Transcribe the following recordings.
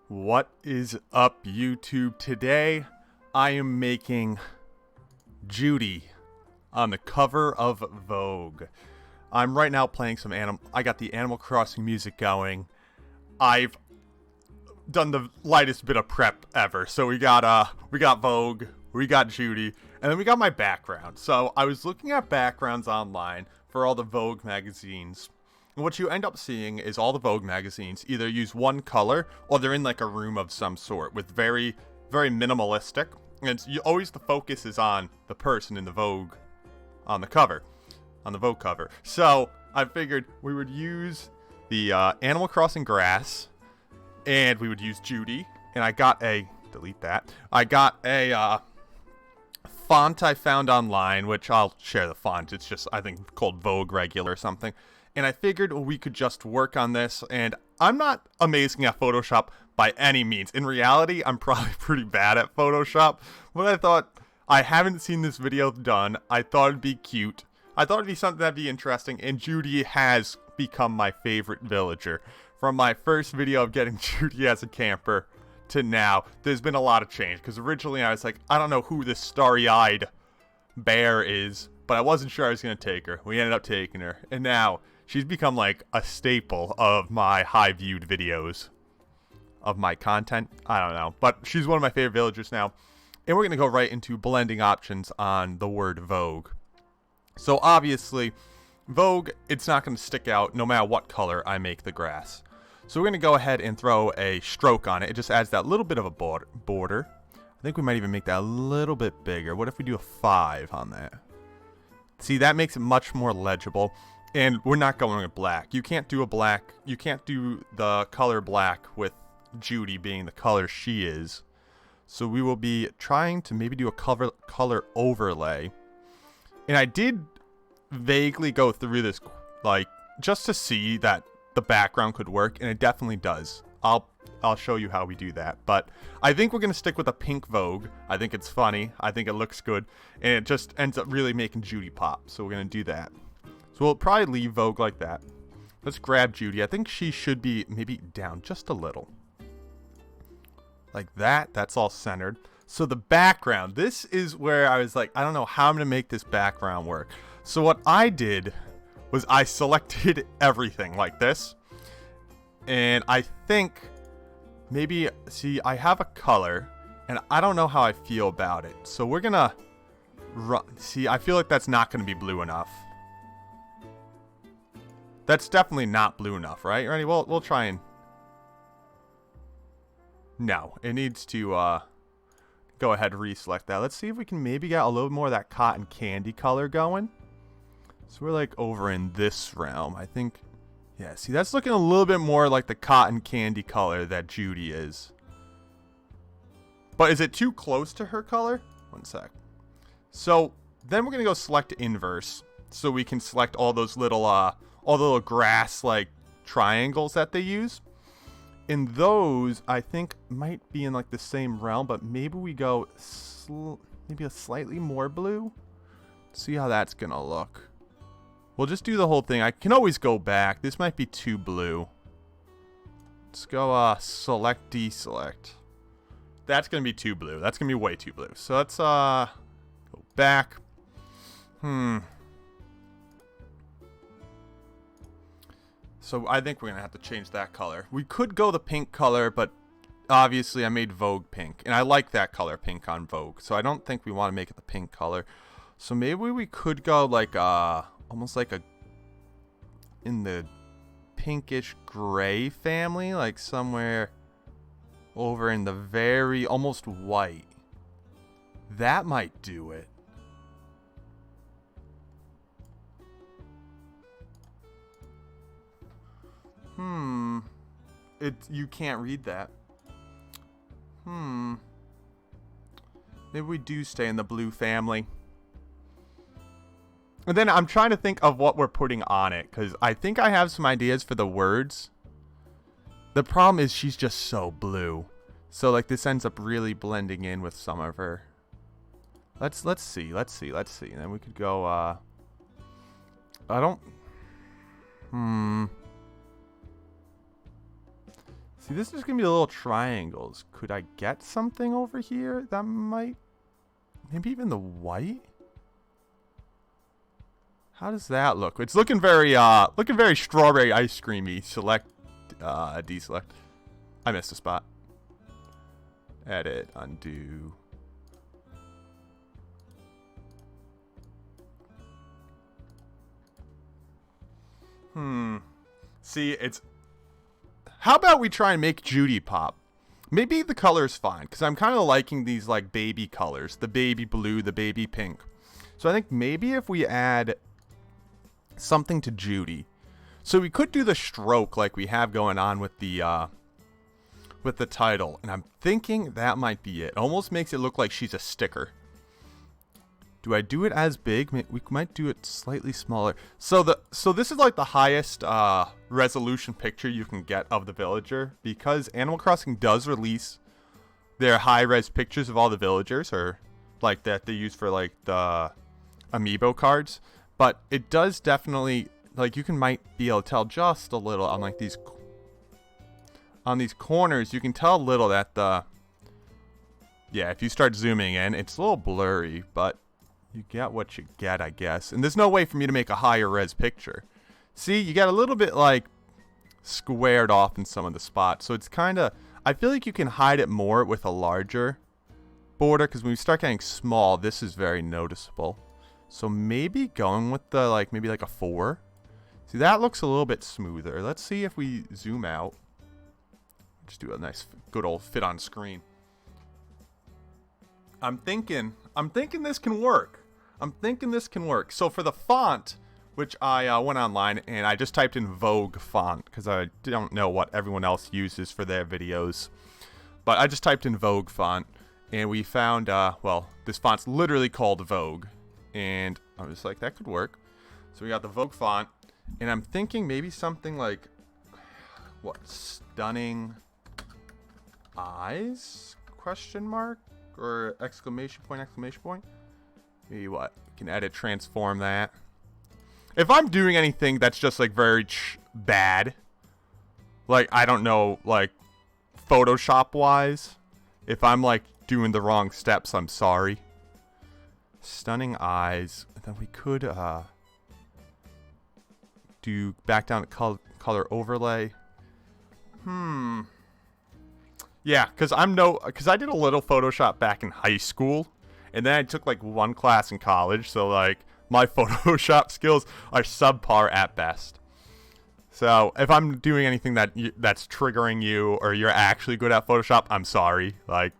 What is up, YouTube? Today, I am making Judy on the cover of Vogue. I'm right now playing I got the Animal Crossing music going. I've done the lightest bit of prep ever. So we got Vogue, we got Judy, and then we got my background. So I was looking at backgrounds online for all the Vogue magazines. And what you end up seeing is all the Vogue magazines either use one color or they're in like a room of some sort with very, very minimalistic. And always the focus is on the person in the Vogue on the cover, on the Vogue cover. So I figured we would use the Animal Crossing grass and we would use Judy. And I got delete that. I got a font I found online, which I'll share the font. It's just, I think, called Vogue Regular or something. And I figured we could just work on this, and I'm not amazing at Photoshop by any means. In reality, I'm probably pretty bad at Photoshop, but I thought, I haven't seen this video done, I thought it'd be cute, I thought it'd be something that'd be interesting, and Judy has become my favorite villager. From my first video of getting Judy as a camper to now, there's been a lot of change, because originally I was like, I don't know who this starry-eyed bear is, but I wasn't sure I was going to take her. We ended up taking her, and now she's become like a staple of my high viewed videos of my content. I don't know, but she's one of my favorite villagers now. And we're going to go right into blending options on the word Vogue. So obviously, Vogue, it's not going to stick out no matter what color I make the grass. So we're going to go ahead and throw a stroke on it. It just adds that little bit of a border. I think we might even make that a little bit bigger. What if we do a 5 on that? See, that makes it much more legible. And we're not going with black. You can't do the color black with Judy being the color she is. So we will be trying to maybe do a color overlay. And I did vaguely go through this, like, just to see that the background could work, and it definitely does. I'll show you how we do that. But I think we're going to stick with a pink Vogue. I think it's funny. I think it looks good. And it just ends up really making Judy pop. So we're going to do that. So we'll probably leave Vogue like that. Let's grab Judy. I think she should be maybe down just a little. Like that. That's all centered. So the background. This is where I was like, I don't know how I'm going to make this background work. So what I did was I selected everything like this. And I think maybe, see, I have a color. And I don't know how I feel about it. So we're going to see, I feel like that's not going to be blue enough. That's definitely not blue enough, right? Ready? We'll try and... No, it needs to go ahead and reselect that. Let's see if we can maybe get a little more of that cotton candy color going. So we're like over in this realm, I think. Yeah, see, that's looking a little bit more like the cotton candy color that Judy is. But is it too close to her color? One sec. So then we're going to go select inverse. So we can select all those little... all the little grass like triangles that they use. And those I think might be in like the same realm, but maybe we go maybe a slightly more blue. See how that's gonna look. We'll just do the whole thing. I can always go back. This might be too blue. Let's go select, deselect. That's gonna be too blue. That's gonna be way too blue. So let's go back. So I think we're going to have to change that color. We could go the pink color, but obviously I made Vogue pink. And I like that color pink on Vogue. So I don't think we want to make it the pink color. So maybe we could go like almost like in the pinkish gray family. Like somewhere over in the very almost white. That might do it. You can't read that. Maybe we do stay in the blue family. And then I'm trying to think of what we're putting on it, because I think I have some ideas for the words. The problem is she's just so blue. So like this ends up really blending in with some of her. Let's see. And then we could go I don't See, this is going to be the little triangles. Could I get something over here that might... Maybe even the white? How does that look? It's looking very strawberry ice creamy. Select, deselect. I missed a spot. Edit, undo. See, it's... How about we try and make Judy pop? Maybe the color's fine, because I'm kind of liking these, like, baby colors. The baby blue, the baby pink. So I think maybe if we add something to Judy. So we could do the stroke like we have going on with the title. And I'm thinking that might be it. Almost makes it look like she's a sticker. Do I do it as big? We might do it slightly smaller. So this is like the highest resolution picture you can get of the villager, because Animal Crossing does release their high-res pictures of all the villagers, or like that they use for like the amiibo cards. But it does definitely, like, you might be able to tell just a little on like these corners. You can tell a little that yeah, if you start zooming in, it's a little blurry, but you get what you get, I guess. And there's no way for me to make a higher res picture. See, you get a little bit, like, squared off in some of the spots. So it's kind of... I feel like you can hide it more with a larger border, because when we start getting small, this is very noticeable. So maybe going with the, like, maybe like a 4. See, that looks a little bit smoother. Let's see if we zoom out. Just do a nice, good old fit on screen. I'm thinking this can work. So for the font, which I went online and I just typed in Vogue font, because I don't know what everyone else uses for their videos. But I just typed in Vogue font, and we found, well, this font's literally called Vogue. And I was like, that could work. So we got the Vogue font, and I'm thinking maybe something like, what, stunning eyes? Question mark? Or exclamation point, exclamation point? Maybe what? We can edit, transform that. If I'm doing anything that's just like very bad, like, I don't know, like, Photoshop wise, if I'm like doing the wrong steps, I'm sorry. Stunning eyes. Then we could do back down to color overlay. Yeah, because I did a little Photoshop back in high school, and then I took like one class in college, so like my Photoshop skills are subpar at best. So if I'm doing anything that's triggering you, or you're actually good at Photoshop, I'm sorry. Like,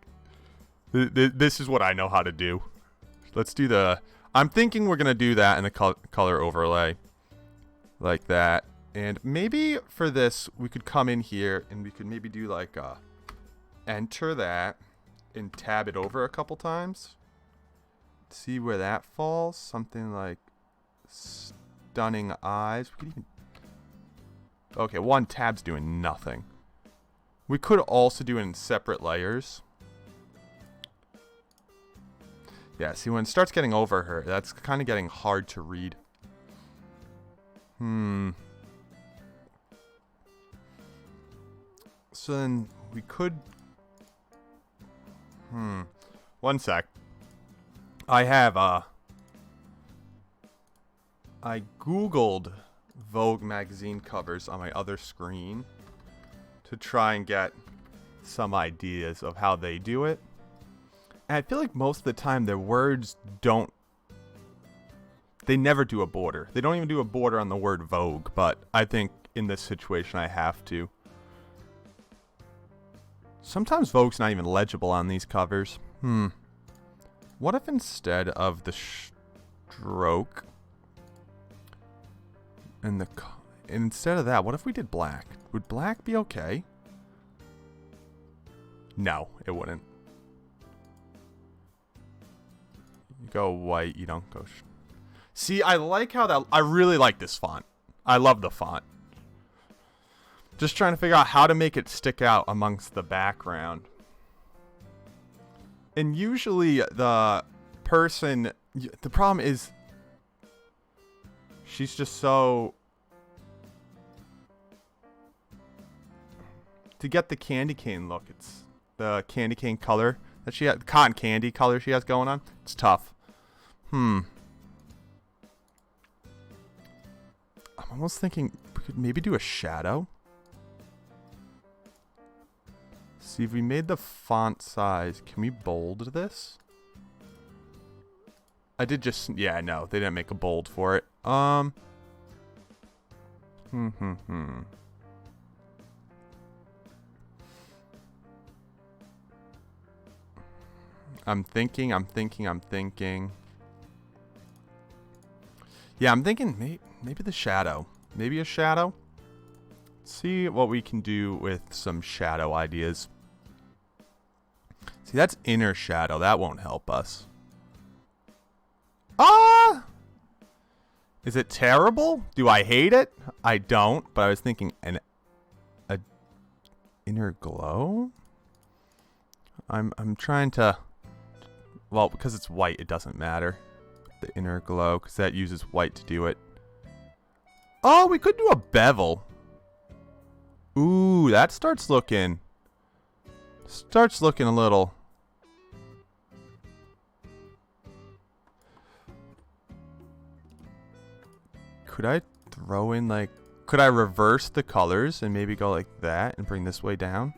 this is what I know how to do. Let's do the... I'm thinking we're gonna do that in the color overlay, like that. And maybe for this, we could come in here and we could maybe do like enter that and tab it over a couple times. See where that falls. Something like stunning eyes. We could even... Okay, one tab's doing nothing. We could also do it in separate layers. Yeah, see, when it starts getting over her, that's kind of getting hard to read. So then we could... One sec. I have, I Googled Vogue Magazine covers on my other screen to try and get some ideas of how they do it. And I feel like most of the time their words don't... They never do a border. They don't even do a border on the word Vogue, but I think in this situation I have to. Sometimes Vogue's not even legible on these covers. What if instead of the stroke and instead of that, what if we did black? Would black be okay? No, it wouldn't. You go white, you don't go... See, I like how that... I really like this font. I love the font. Just trying to figure out how to make it stick out amongst the background. And usually the person... The problem is... She's just so... to get the candy cane look. It's the candy cane color that she had, cotton candy color she has going on. It's tough. I'm almost thinking we could maybe do a shadow. See, if we made the font size, can we bold this? I did just, yeah, no, they didn't make a bold for it. I'm thinking. Yeah, I'm thinking maybe the shadow. Maybe a shadow. See what we can do with some shadow ideas. See, that's inner shadow. That won't help us. Is it terrible? Do I hate it? I don't, but I was thinking a inner glow? I'm trying to, well, because it's white, it doesn't matter. The inner glow, because that uses white to do it. Oh, we could do a bevel. Ooh, that starts looking a little. Could I throw in, like, could I reverse the colors and maybe go like that and bring this way down?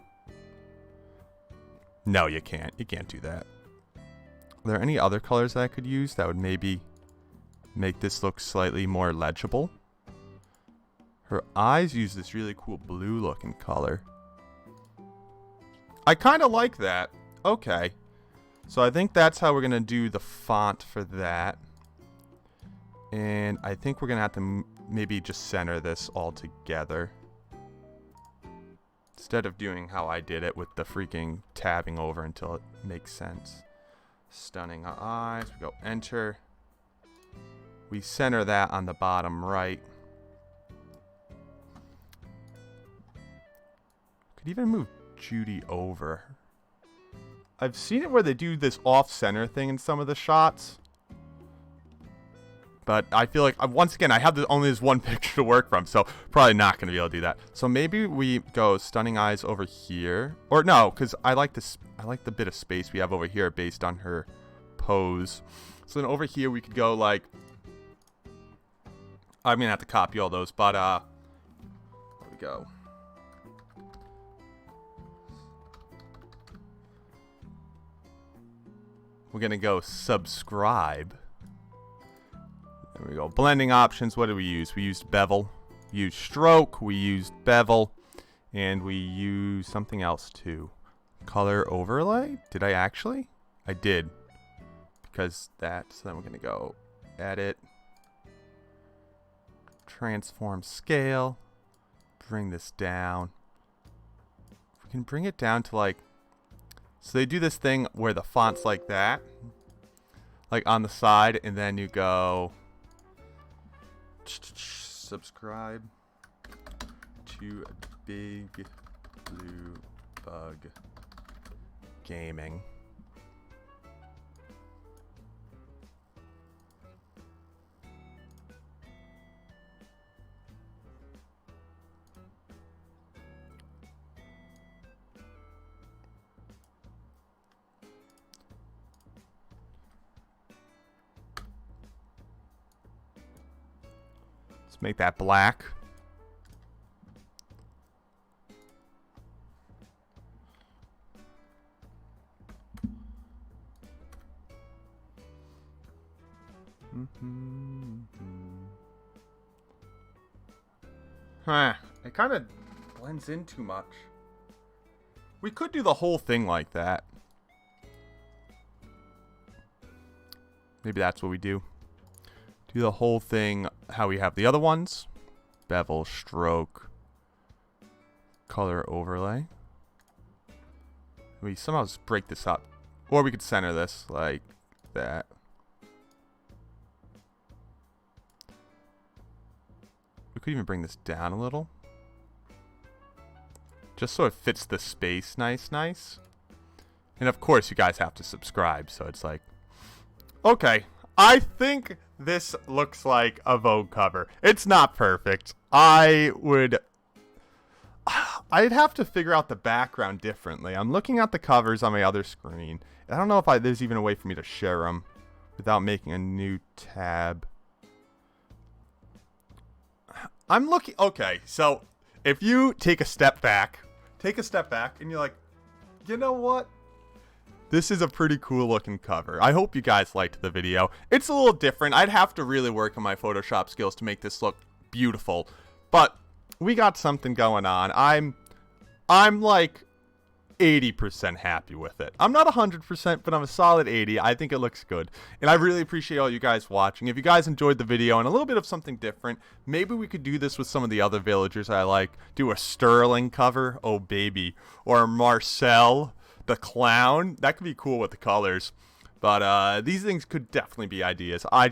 No, you can't. You can't do that. Are there any other colors that I could use that would maybe make this look slightly more legible? Her eyes use this really cool blue looking color. I kind of like that. Okay. So I think that's how we're going to do the font for that. And I think we're going to have to maybe just center this all together. Instead of doing how I did it with the freaking tabbing over until it makes sense. Stunning eyes. We go enter. We center that on the bottom right. Could even move Judy over. I've seen it where they do this off-center thing in some of the shots. But I feel like, once again, I have only this one picture to work from, so probably not going to be able to do that. So maybe we go stunning eyes over here. Or no, because I like this. I like the bit of space we have over here based on her pose. So then over here we could go like, I'm going to have to copy all those, but there we go. We're going to go subscribe. There we go. Blending options. What did we use? We used bevel. We used stroke. We used bevel. And we used something else too. Color overlay? Did I actually? I did. Because that. So then we're going to go edit. Transform scale. Bring this down. We can bring it down to like. So they do this thing where the font's like that. Like on the side. And then you go. Subscribe to Big Blue Bug Gaming. Let's make that black. Huh. It kind of blends in too much. We could do the whole thing like that. Maybe that's what we do. Do the whole thing how we have the other ones. Bevel, stroke, color overlay. We somehow just break this up. Or we could center this like that. We could even bring this down a little. Just so it fits the space nice. And of course you guys have to subscribe, so it's like, okay, I think this looks like a Vogue cover. It's not perfect. I would I'd have to figure out the background differently. I'm looking at the covers on my other screen. I don't know if there's even a way for me to share them without making a new tab. I'm looking... Okay, so if you take a step back, and you're like, you know what? This is a pretty cool looking cover. I hope you guys liked the video. It's a little different. I'd have to really work on my Photoshop skills to make this look beautiful. But we got something going on. I'm like 80% happy with it. I'm not 100%, but I'm a solid 80. I think it looks good. And I really appreciate all you guys watching. If you guys enjoyed the video and a little bit of something different, maybe we could do this with some of the other villagers I like. Do a Sterling cover. Oh, baby. Or Marcel, the clown. That could be cool with the colors. But these things could definitely be ideas. I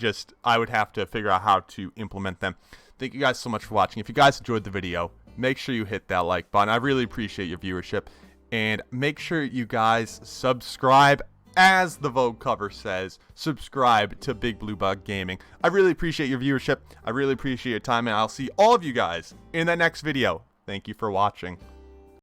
would have to figure out how to implement them. Thank you guys so much for watching. If you guys enjoyed the video, make sure you hit that like button. I really appreciate your viewership. And make sure you guys subscribe, as the Vogue cover says, subscribe to Big Blue Bug Gaming. I really appreciate your viewership. I really appreciate your time, and I'll see all of you guys in the next video. Thank you for watching.